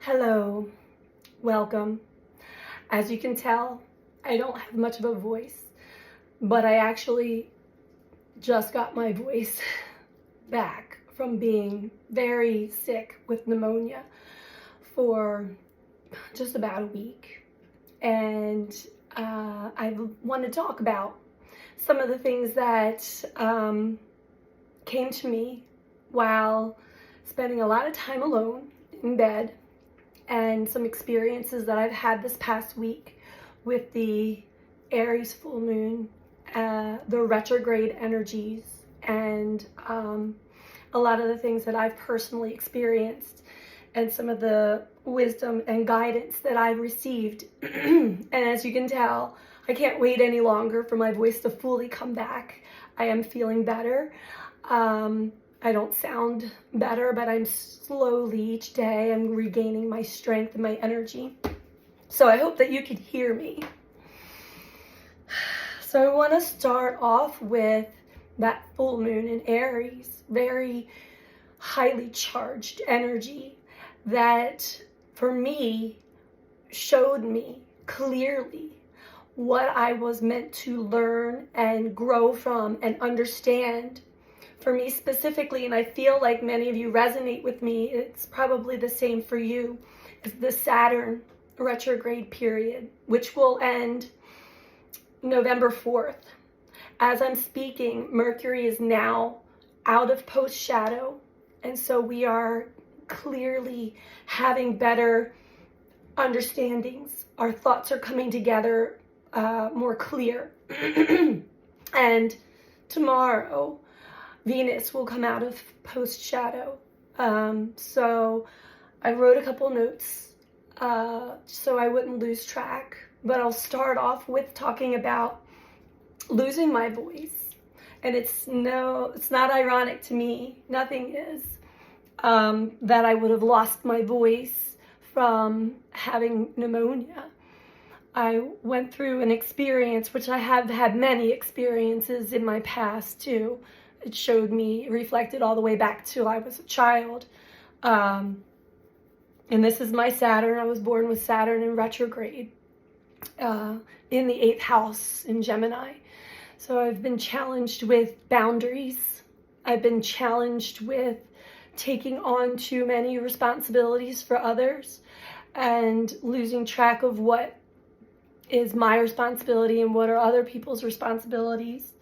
Hello, welcome. As you can tell, I don't have much of a voice, but I actually just got my voice back from being very sick with pneumonia for just about a week. And I want to talk about some of the things that came to me while spending a lot of time alone in bed, and some experiences that I've had this past week with the Aries full moon, the retrograde energies, and a lot of the things that I've personally experienced, and some of the wisdom and guidance that I've received. And as you can tell, I can't wait any longer for my voice to fully come back. I am feeling better. I don't sound better, but I'm slowly each day I'm regaining my strength and my energy. So I hope that you can hear me. So I want to start off with that full moon in Aries, very highly charged energy that for me showed me clearly what I was meant to learn and grow from and understand. For me specifically, and I feel like many of you resonate with me, it's probably the same for you, is the Saturn retrograde period, which will end November 4th. As I'm speaking, Mercury is now out of post shadow, and so we are clearly having better understandings. Our thoughts are coming together more clear. And tomorrow, Venus will come out of post shadow. So I wrote a couple notes so I wouldn't lose track, but I'll start off with talking about losing my voice. And it's not ironic to me, nothing is, that I would have lost my voice from having pneumonia. I went through an experience, which I have had many experiences in my past too. It showed me, reflected all the way back to I was a child. And this is my Saturn. I was born with Saturn in retrograde in the 8th house in Gemini. So I've been challenged with boundaries. I've been challenged with taking on too many responsibilities for others and losing track of what is my responsibility and what are other people's responsibilities.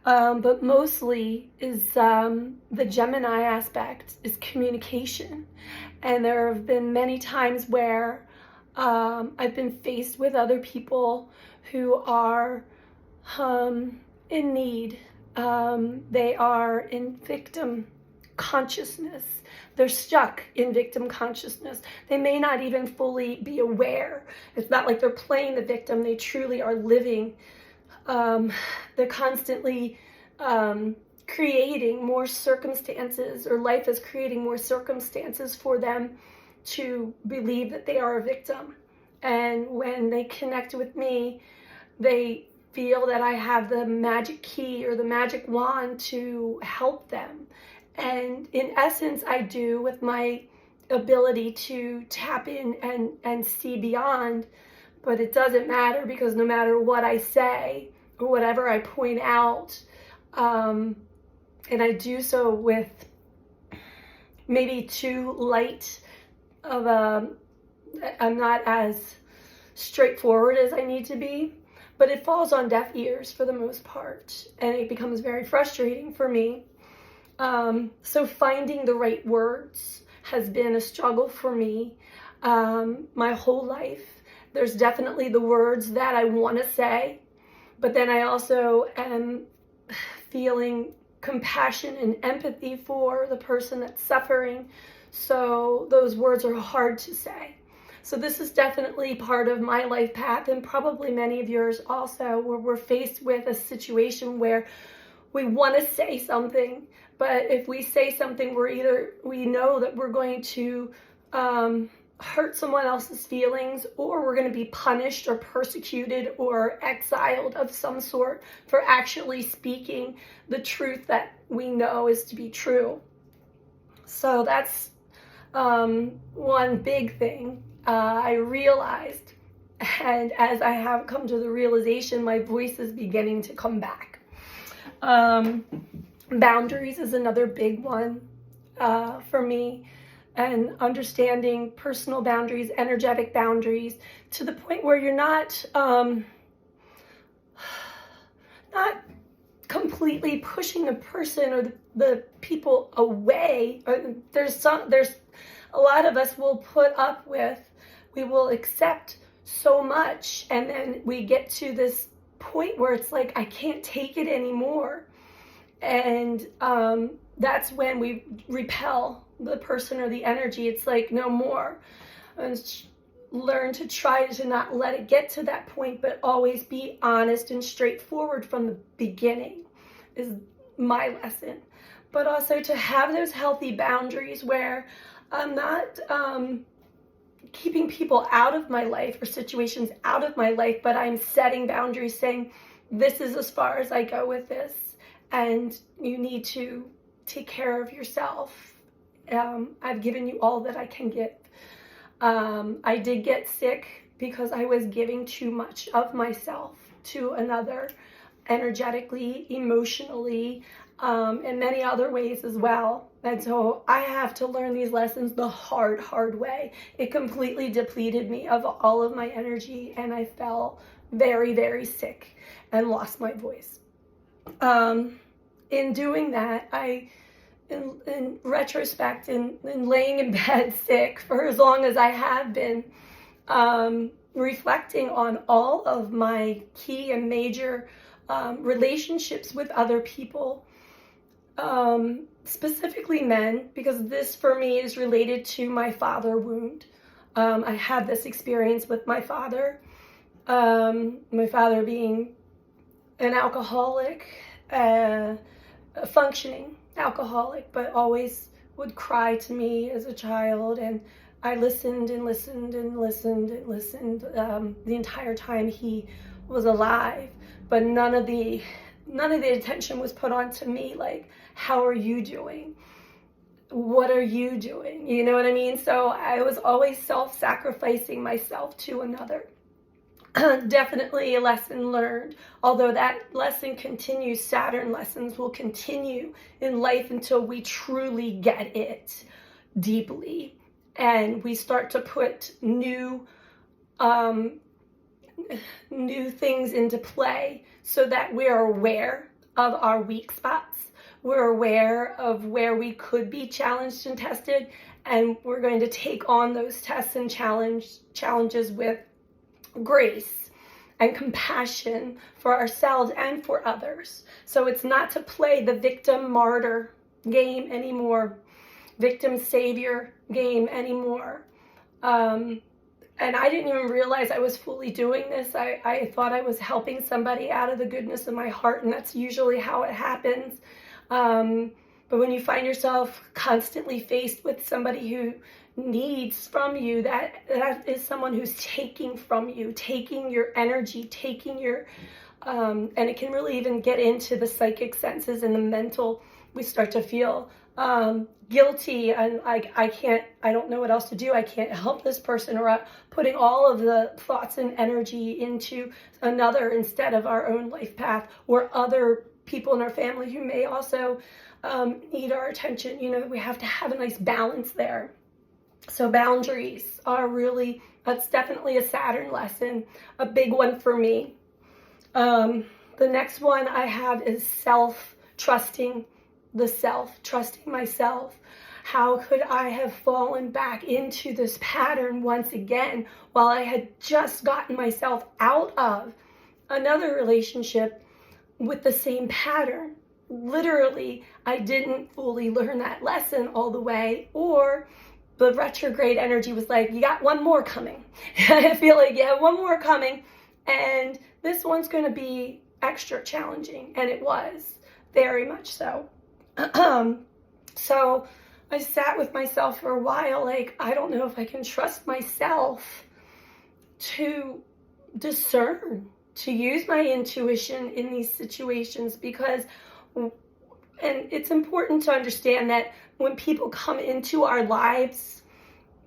But mostly is the Gemini aspect is communication. And there have been many times where I've been faced with other people who are in need. They are in victim consciousness. They're stuck in victim consciousness. They may not even fully be aware. It's not like they're playing the victim. They truly are living. They're constantly creating more circumstances, or life is creating more circumstances for them to believe that they are a victim. And when they connect with me, they feel that I have the magic key or the magic wand to help them. And in essence, I do, with my ability to tap in and see beyond. But it doesn't matter, because no matter what I say or whatever I point out, and I do so with maybe too light of I'm not as straightforward as I need to be, but it falls on deaf ears for the most part, and it becomes very frustrating for me. So finding the right words has been a struggle for me my whole life. There's definitely the words that I want to say, but then I also am feeling compassion and empathy for the person that's suffering. So those words are hard to say. So this is definitely part of my life path, and probably many of yours also, where we're faced with a situation where we want to say something, but if we say something, we know that we're going to hurt someone else's feelings, or we're going to be punished or persecuted or exiled of some sort for actually speaking the truth that we know is to be true. So that's one big thing I realized, and as I have come to the realization, my voice is beginning to come back. Boundaries is another big one for me, and understanding personal boundaries, energetic boundaries, to the point where you're not completely pushing the person or the people away. There's a lot of us will put up with, we will accept so much, and then we get to this point where it's like, I can't take it anymore. And that's when we repel the person or the energy. It's like, no more. And learn to try to not let it get to that point, but always be honest and straightforward from the beginning is my lesson. But also to have those healthy boundaries where I'm not keeping people out of my life or situations out of my life, but I'm setting boundaries, saying, this is as far as I go with this, and you need to take care of yourself. I've given you all that I can give. I did get sick because I was giving too much of myself to another, energetically, emotionally, in many other ways as well. And so I have to learn these lessons the hard way. It completely depleted me of all of my energy, and I fell very, very sick and lost my voice. In doing that, in retrospect, in laying in bed sick for as long as I have been, reflecting on all of my key and major relationships with other people, specifically men, because this for me is related to my father wound. I had this experience with my father being an alcoholic, a functioning alcoholic, but always would cry to me as a child, and I listened and listened and listened and listened the entire time he was alive, but none of the attention was put on to me, like, how are you doing? What are you doing? You know what I mean? So I was always self-sacrificing myself to another. Definitely a lesson learned. Although that lesson continues, Saturn lessons will continue in life until we truly get it deeply. And we start to put new things into play so that we're aware of our weak spots. We're aware of where we could be challenged and tested. And we're going to take on those tests and challenges with grace and compassion for ourselves and for others. So it's not to play the victim martyr game anymore, victim savior game anymore. And I didn't even realize I was fully doing this. I thought I was helping somebody out of the goodness of my heart, and that's usually how it happens. But when you find yourself constantly faced with somebody who needs from you, that is someone who's taking from you, taking your energy, taking your, and it can really even get into the psychic senses and the mental. We start to feel guilty, and I don't know what else to do. I can't help this person, or putting all of the thoughts and energy into another instead of our own life path, or other people in our family who may also need our attention. You know, we have to have a nice balance there. So boundaries are really, that's definitely a Saturn lesson, a big one for me. The next one I have is trusting myself. How could I have fallen back into this pattern once again while I had just gotten myself out of another relationship with the same pattern? Literally, I didn't fully learn that lesson all the way, or the retrograde energy was like, you got one more coming. I feel like you have one more coming, and this one's going to be extra challenging, and it was very much so. So I sat with myself for a while, like, I don't know if I can trust myself to discern, to use my intuition in these situations, because, and it's important to understand that when people come into our lives,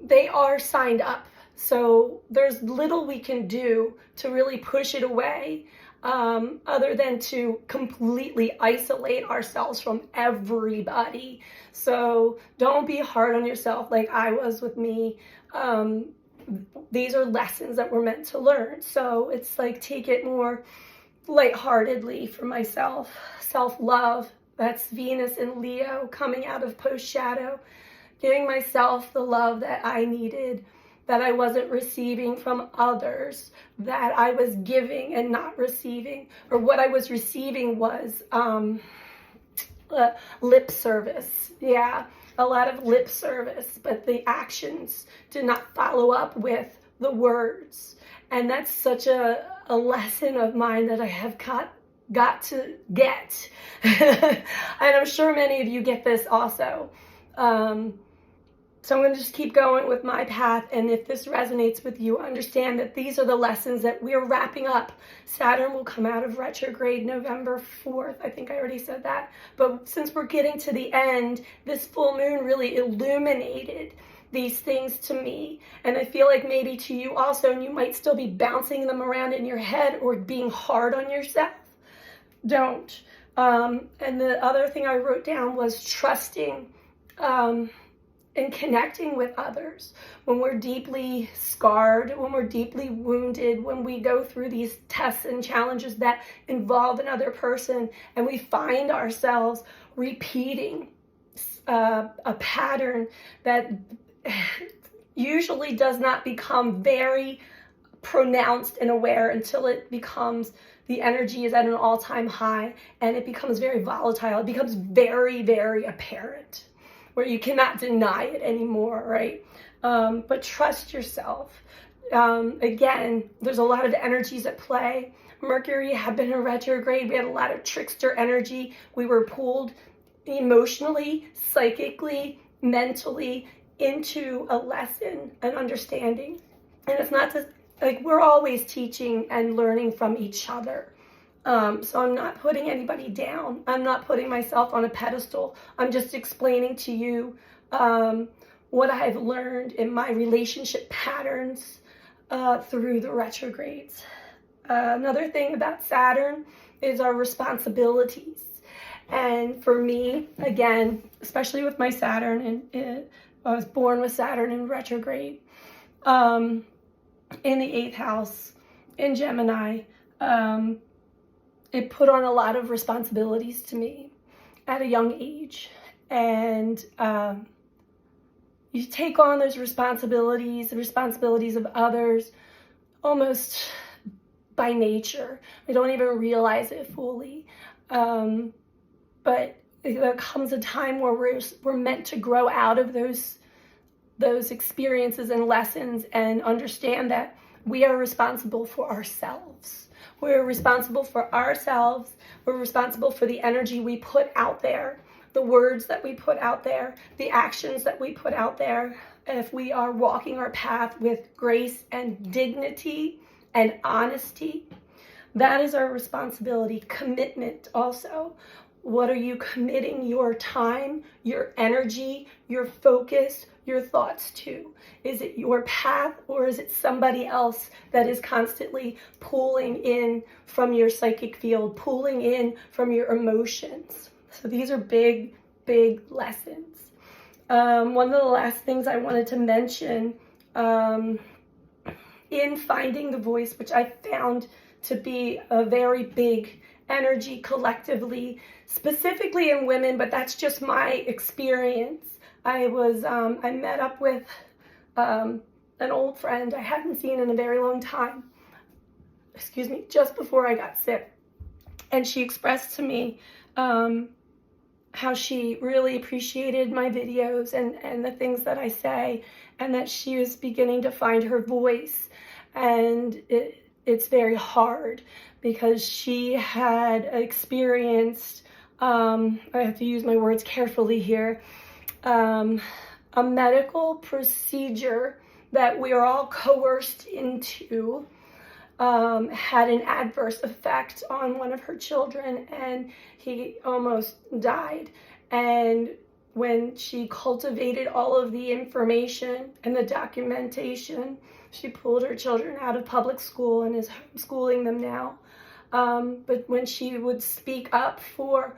they are signed up. So there's little we can do to really push it away, other than to completely isolate ourselves from everybody. So don't be hard on yourself like I was with me. These are lessons that we're meant to learn. So it's like, take it more lightheartedly for myself. Self-love, that's Venus in Leo coming out of post-shadow. Giving myself the love that I needed, that I wasn't receiving from others, that I was giving and not receiving, or what I was receiving was lip service. Yeah, a lot of lip service, but the actions did not follow up with the words. And that's such a lesson of mine that I have got to get. And I'm sure many of you get this also. So I'm going to just keep going with my path, and if this resonates with you, understand that these are the lessons that we're wrapping up. Saturn will come out of retrograde November 4th. I think I already said that. But since we're getting to the end, this full moon really illuminated these things to me. And I feel like maybe to you also, and you might still be bouncing them around in your head or being hard on yourself. Don't. And the other thing I wrote down was trusting and connecting with others. When we're deeply scarred, when we're deeply wounded, when we go through these tests and challenges that involve another person, and we find ourselves repeating a pattern that usually does not become very pronounced and aware until it becomes, the energy is at an all-time high, and it becomes very volatile. It becomes very, very apparent, where you cannot deny it anymore, right? But trust yourself. Again, there's a lot of energies at play. Mercury had been in retrograde. We had a lot of trickster energy. We were pulled emotionally, psychically, mentally into a lesson, an understanding. And it's not just, like, we're always teaching and learning from each other. So I'm not putting anybody down. I'm not putting myself on a pedestal. I'm just explaining to you what I've learned in my relationship patterns through the retrogrades. Another thing about Saturn is our responsibilities. And for me, again, especially with my Saturn, and I was born with Saturn in retrograde, in the 8th house, in Gemini, it put on a lot of responsibilities to me at a young age. And you take on those responsibilities, the responsibilities of others, almost by nature. We don't even realize it fully. But there comes a time where we're meant to grow out of those experiences and lessons and understand that we are responsible for ourselves. We're responsible for ourselves. We're responsible for the energy we put out there, the words that we put out there, the actions that we put out there. And if we are walking our path with grace and dignity and honesty, that is our responsibility. Commitment also. What are you committing your time, your energy, your focus, your thoughts to? Is it your path, or is it somebody else that is constantly pulling in from your psychic field, pulling in from your emotions? So these are big, big lessons. One of the last things I wanted to mention, in finding the voice, which I found to be a very big energy collectively, specifically in women, but that's just my experience. I met up with an old friend I hadn't seen in a very long time, just before I got sick. And she expressed to me how she really appreciated my videos and the things that I say, and that she was beginning to find her voice. And it's very hard because she had experienced, I have to use my words carefully here, a medical procedure that we are all coerced into, had an adverse effect on one of her children, and he almost died. And when she cultivated all of the information and the documentation. She pulled her children out of public school and is homeschooling them now. But when she would speak up for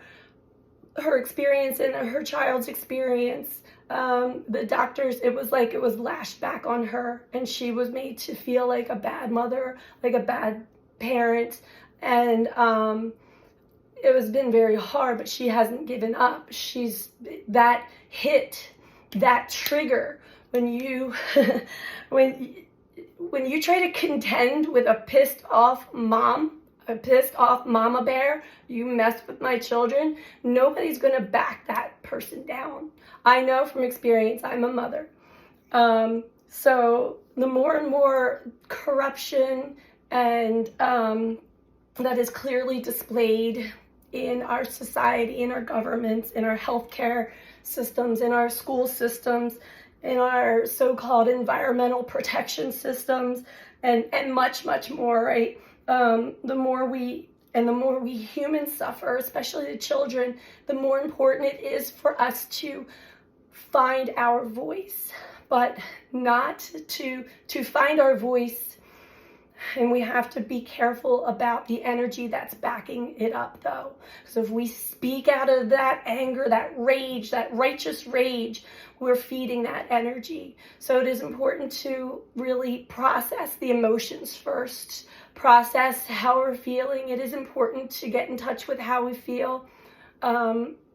her experience and her child's experience, the doctors, it was like it was lashed back on her, and she was made to feel like a bad mother, like a bad parent. And it has been very hard, but she hasn't given up. She's that hit, that trigger when you when you try to contend with a pissed off mom, a pissed off mama bear, you mess with my children, nobody's going to back that person down. I know from experience, I'm a mother. So the more and more corruption and that is clearly displayed in our society, in our governments, in our healthcare systems, in our school systems, in our so-called environmental protection systems, and much, much more, right? The more we humans suffer, especially the children, the more important it is for us to find our voice, but not to find our voice. And we have to be careful about the energy that's backing it up, though. So if we speak out of that anger, that rage, that righteous rage, we're feeding that energy. So it is important to really process the emotions first, process how we're feeling. It is important to get in touch with how we feel,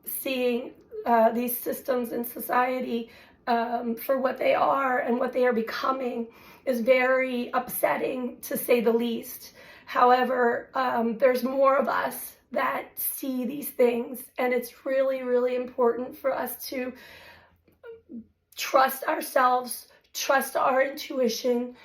seeing these systems in society for what they are and what they are becoming is very upsetting, to say the least. However, there's more of us that see these things, and it's really, really important for us to trust ourselves, trust our intuition,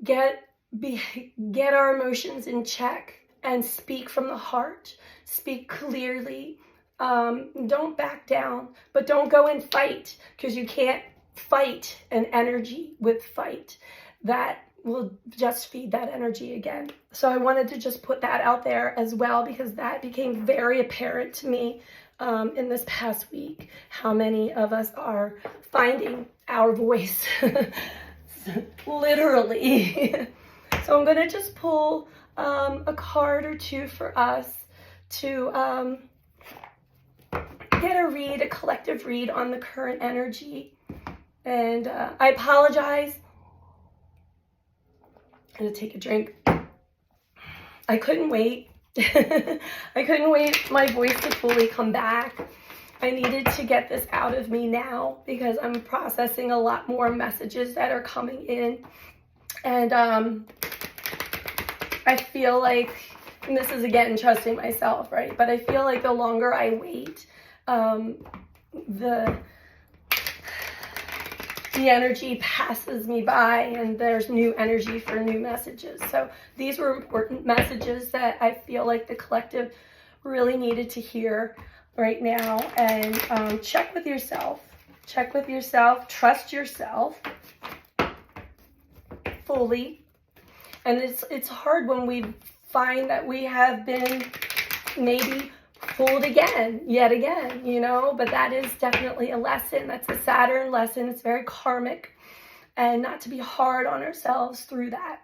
get our emotions in check, and speak from the heart, speak clearly. Don't back down, but don't go and fight, because you can't fight an energy with fight. That will just feed that energy again. So I wanted to just put that out there as well, because that became very apparent to me in this past week, how many of us are finding our voice, literally. So I'm going to just pull a card or two for us to get a collective read on the current energy. And I apologize. I'm going to take a drink. I couldn't wait. I couldn't wait my voice to fully come back. I needed to get this out of me now, because I'm processing a lot more messages that are coming in. And I feel like, and this is again trusting myself, right? But I feel like the longer I wait, the energy passes me by, and there's new energy for new messages. So these were important messages that I feel like the collective really needed to hear right now. And check with yourself, trust yourself fully. And it's hard when we find that we have been maybe fooled yet again, you know, but that is definitely a lesson. That's a Saturn lesson. It's very karmic, and not to be hard on ourselves through that.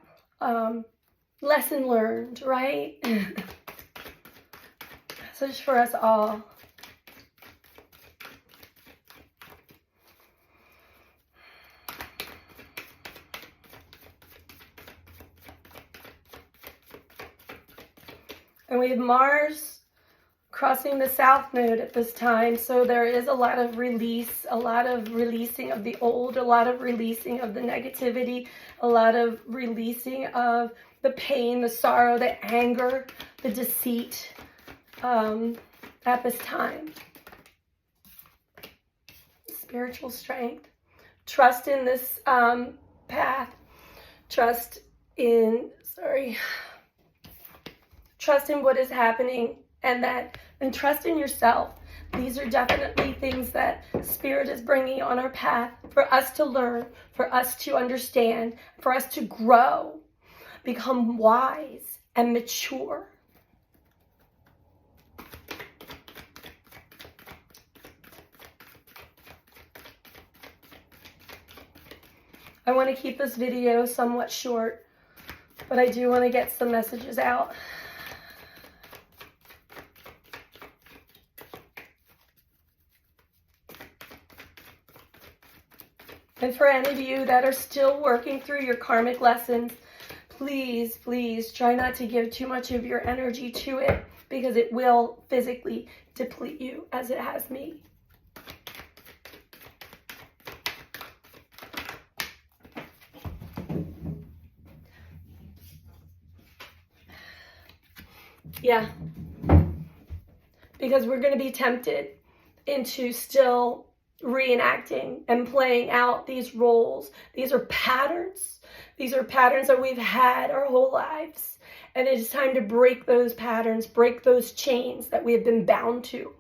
Lesson learned, right? Message for us all. And we have Mars crossing the South Node at this time, so there is a lot of release, a lot of releasing of the old, a lot of releasing of the negativity, a lot of releasing of the pain, the sorrow, the anger, the deceit at this time. Spiritual strength. Trust in this path. Trust in what is happening, and trust in yourself. These are definitely things that Spirit is bringing on our path for us to learn, for us to understand, for us to grow, become wise and mature. I want to keep this video somewhat short, but I do want to get some messages out. And for any of you that are still working through your karmic lessons, please, please try not to give too much of your energy to it, because it will physically deplete you, as it has me. Yeah. Because we're going to be tempted into still reenacting and playing out these roles. These are patterns. These are patterns that we've had our whole lives. And it is time to break those patterns, break those chains that we have been bound to.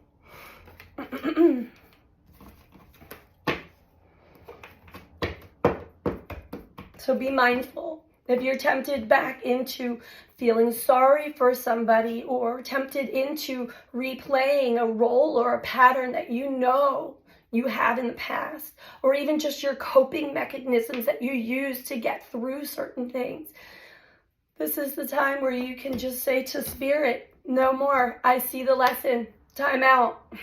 So be mindful. If you're tempted back into feeling sorry for somebody, or tempted into replaying a role or a pattern that you know you have in the past, or even just your coping mechanisms that you use to get through certain things, this is the time where you can just say to Spirit, no more. I see the lesson. Time out.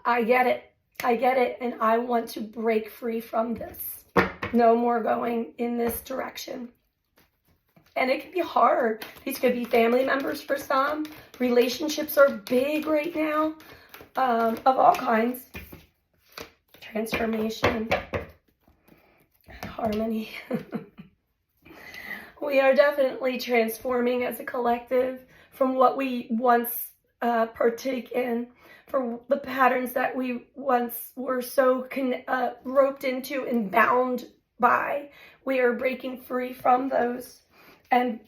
I get it. I get it. And I want to break free from this. No more going in this direction. And it can be hard. These could be family members for some. Relationships are big right now, of all kinds. Transformation, harmony. We are definitely transforming as a collective from what we once partake in, for the patterns that we once were so roped into and bound by. We are breaking free from those and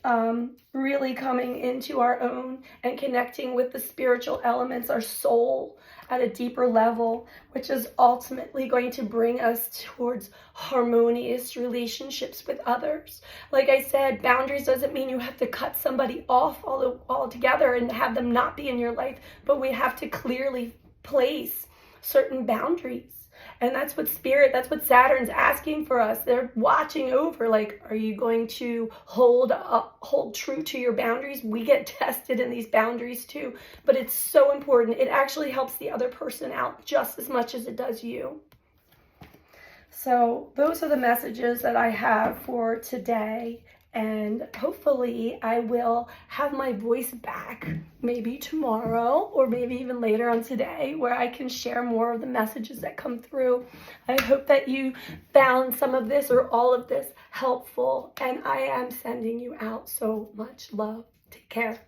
really coming into our own and connecting with the spiritual elements, our soul, at a deeper level, which is ultimately going to bring us towards harmonious relationships with others. Like I said, boundaries doesn't mean you have to cut somebody off altogether and have them not be in your life, but we have to clearly place certain boundaries. And that's what that's what Saturn's asking for us. They're watching over, like, are you going to hold true to your boundaries? We get tested in these boundaries too, but it's so important. It actually helps the other person out just as much as it does you. So those are the messages that I have for today. And hopefully I will have my voice back maybe tomorrow, or maybe even later on today, where I can share more of the messages that come through. I hope that you found some of this or all of this helpful, and I am sending you out so much love. Take care.